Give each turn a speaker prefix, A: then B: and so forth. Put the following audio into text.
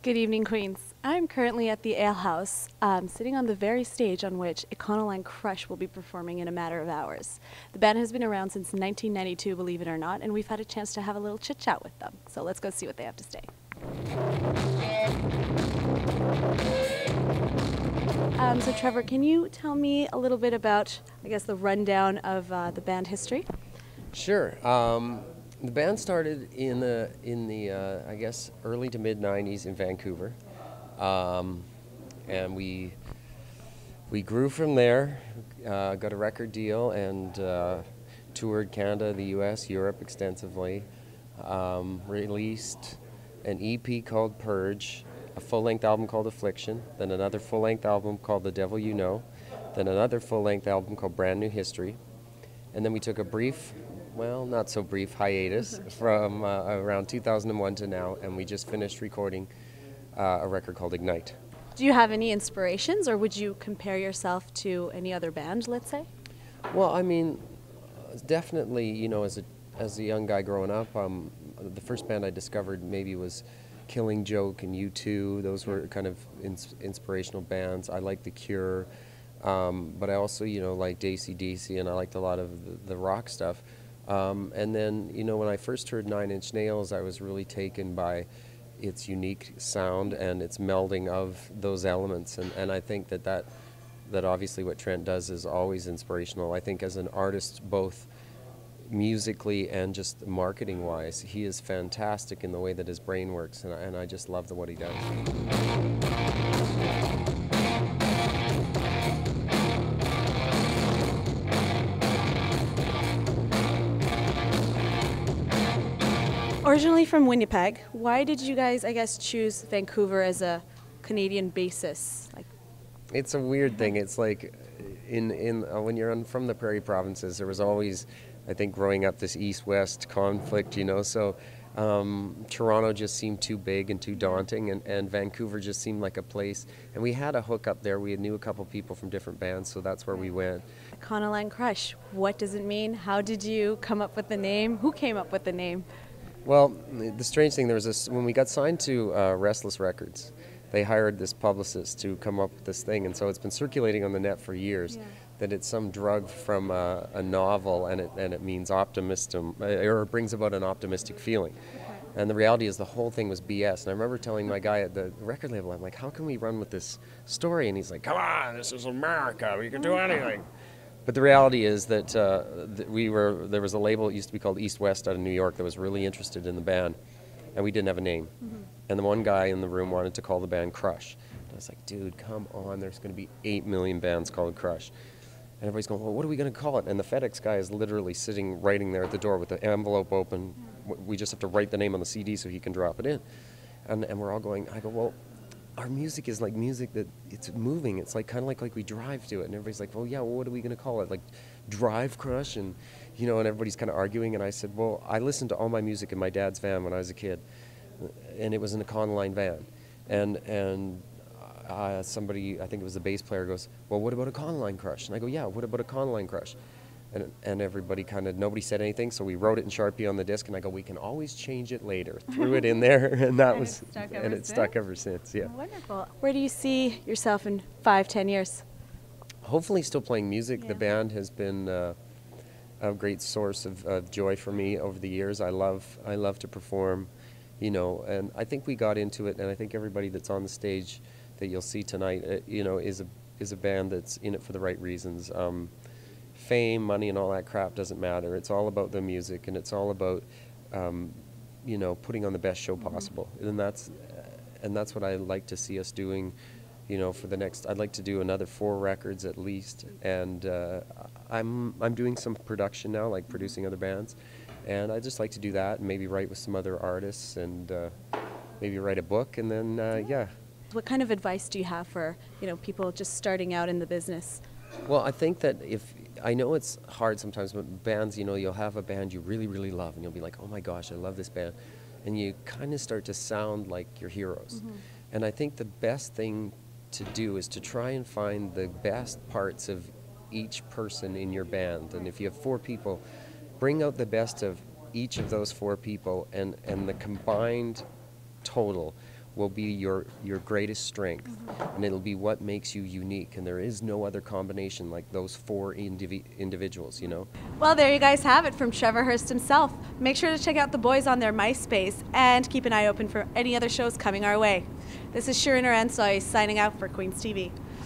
A: Good evening, Queens. I'm currently at the Ale House, sitting on the very stage on which Econoline Crush will be performing in a matter of hours. The band has been around since 1992, believe it or not, and we've had a chance to have a little chit-chat with them. So let's go see what they have to say. So Trevor, can you tell me a little bit about, I guess, the rundown of the band history?
B: Sure. The band started in the I guess early to mid '90s in Vancouver, and we grew from there. Got a record deal and toured Canada, the U.S., Europe extensively. Released an EP called Purge, a full-length album called Affliction, then another full-length album called The Devil You Know, then another full-length album called Brand New History, and then we took a brief, well, not so brief, hiatus from around 2001 to now, and we just finished recording a record called Ignite.
A: Do you have any inspirations, or would you compare yourself to any other band, let's say?
B: Well, I mean, definitely, you know, as a young guy growing up, the first band I discovered maybe was Killing Joke and U2. Those were kind of inspirational bands. I liked The Cure, but I also, you know, liked AC/DC, and I liked a lot of the rock stuff. And then, you know, when I first heard Nine Inch Nails, I was really taken by its unique sound and its melding of those elements. And I think that obviously what Trent does is always inspirational. I think as an artist, both musically and just marketing-wise, he is fantastic in the way that his brain works, and I just love what he does.
A: Originally from Winnipeg, why did you guys, I guess, choose Vancouver as a Canadian basis?
B: It's a weird thing. It's like when you're from the prairie provinces, there was always, I think, growing up, this east-west conflict, you know, so Toronto just seemed too big and too daunting, and Vancouver just seemed like a place, and we had a hook up there. We knew a couple people from different bands, so that's where we went.
A: Econoline Crush, what does it mean? How did you come up with the name? Who came up with the name?
B: Well, the strange thing, there was this, when we got signed to Restless Records, they hired this publicist to come up with this thing, and so it's been circulating on the net for years that it's some drug from a novel, and it means optimism, or it brings about an optimistic feeling. And the reality is the whole thing was BS. And I remember telling my guy at the record label, I'm like, how can we run with this story? And he's like, come on, this is America, we can do anything. But the reality is that there was a label that used to be called East West out of New York that was really interested in the band, and we didn't have a name. And the one guy in the room wanted to call the band Crush. And I was like, dude, come on, there's going to be 8 million bands called Crush. And everybody's going, well, what are we going to call it? And the FedEx guy is literally sitting, writing there at the door with the envelope open. We just have to write the name on the CD so he can drop it in. And we're all going, I go, well, our music is like music that it's moving. It's like kind of like we drive to it. And everybody's like, well, yeah, well, what are we going to call it? Like Drive Crush? And, you know, and everybody's kind of arguing. And I said, well, I listened to all my music in my dad's van when I was a kid. And it was an Econoline van. And somebody, I think it was the bass player, goes, well, what about Econoline Crush? And I go, yeah, what about Econoline Crush? And everybody nobody said anything, so we wrote it in Sharpie on the disc, and I go, we can always change it later. Threw it in there, and it stuck ever since, yeah.
A: Wonderful. Where do you see yourself in 5-10 years?
B: Hopefully still playing music. Yeah. The band has been a great source of joy for me over the years. I love to perform, you know, and I think we got into it, and I think everybody that's on the stage that you'll see tonight, you know, is a band that's in it for the right reasons. Fame, money, and all that crap doesn't matter. It's all about the music, and it's all about, you know, putting on the best show possible. And that's what I like to see us doing, you know, for the next. I'd like to do another 4 records at least, and I'm doing some production now, like producing other bands, and I just like to do that, and maybe write with some other artists, and maybe write a book, and then yeah.
A: What kind of advice do you have for, you know, people just starting out in the business?
B: Well, I think that I know it's hard sometimes, but bands, you know, you'll have a band you really, really love, and you'll be like, oh my gosh, I love this band. And you kind of start to sound like your heroes. And I think the best thing to do is to try and find the best parts of each person in your band. And if you have 4 people, bring out the best of each of those 4 people, and the combined total will be your greatest strength, and it'll be what makes you unique. And there is no other combination like those four individuals, you know.
A: Well, there you guys have it from Trevor Hurst himself. Make sure to check out the boys on their MySpace and keep an eye open for any other shows coming our way. This is Sirin Erensoy signing out for Queen's TV.